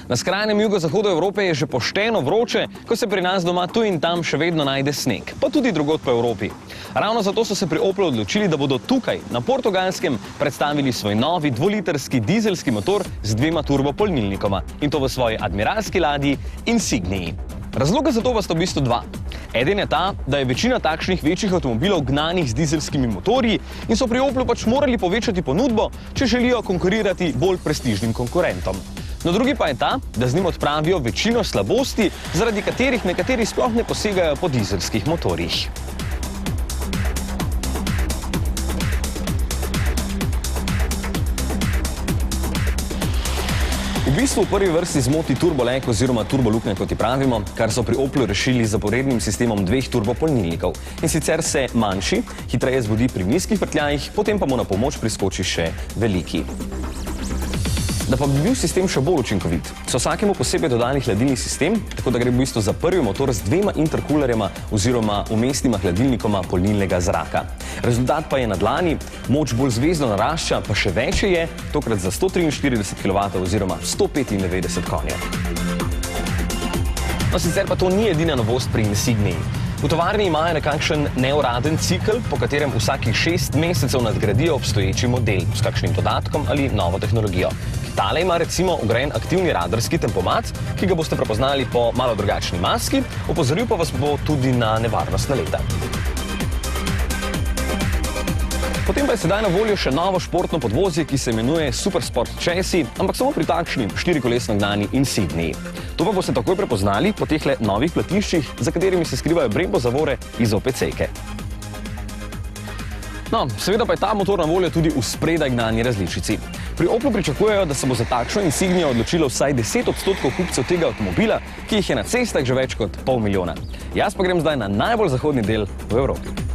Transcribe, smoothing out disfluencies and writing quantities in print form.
Na skrajnem jugozahodu Evrope je že pošteno vroče, ko se pri nas doma tu in tam še vedno najde sneg, pa tudi drugod po Evropi. Ravno zato so se pri Oplu odločili, da bodo tukaj, na Portugalskem, predstavili svoj novi dvolitrski dizelski motor z 2 turbopolnilnikoma in to v svoji admiralski ladji Insignii. Razloga za to pa sta v bistvu 2. Eden je ta, da je večina takšnih večjih avtomobilov gnanih z dizelskimi motorji in so pri Oplu pač morali povečati ponudbo, če želijo konkurirati bolj prestižnim konkurentom. No, drugi pa je ta, da z njim odpravijo večino slabosti, zaradi katerih nekateri sploh ne posegajo po dizelskih motorjih. V bistvu v prvi vrsti zmoti turbolek oziroma turboluknje, kot ji pravimo, kar so pri Oplu rešili z zaporednim sistemom 2 turbopolnilnikov. In sicer se manjši hitreje zbudi pri nizkih vrtljajih, potem pa mu na pomoč priskoči še veliki. Da pa bi bil sistem še bolj učinkovit, so vsakemu posebej dodali hladilni sistem, tako da gre v bistvu za prvi motor z 2 intercoolerjema oziroma vmesnima hladilnikoma polnilnega zraka. Rezultat pa je na dlani, moč bolj zvezno narašča, pa še večje je, tokrat za 143 kW oziroma 195 konjev. No, sicer pa to ni edina novost pri Insignii. V tovarni imajo nekakšen neuraden cikel, po katerem vsakih 6 mesecev nadgradijo obstoječi model s kakšnim dodatkom ali novo tehnologijo. Tale ima recimo vgrajen aktivni radarski tempomat, ki ga boste prepoznali po malo drugačni maski, opozoril pa vas bo tudi na nevarnostna leta. Potem pa je sedaj na voljo še novo športno podvozje, ki se imenuje Supersport Chassis, ampak samo pri takšni 4-kolesno gnani Insignii. To pa boste takoj prepoznali po tehle novih platiščih, za katerimi se skrivajo Brembo zavore iz OPC-ke. No, seveda pa je ta motor na voljo tudi v spredaj gnani različici. Pri Oplu pričakujejo, da se bo za takšno Insignijo odločilo vsaj 10% kupcev tega avtomobila, ki jih je na cestah že več kot 500 000. Jaz pa grem zdaj na najbolj zahodni del v Evropi.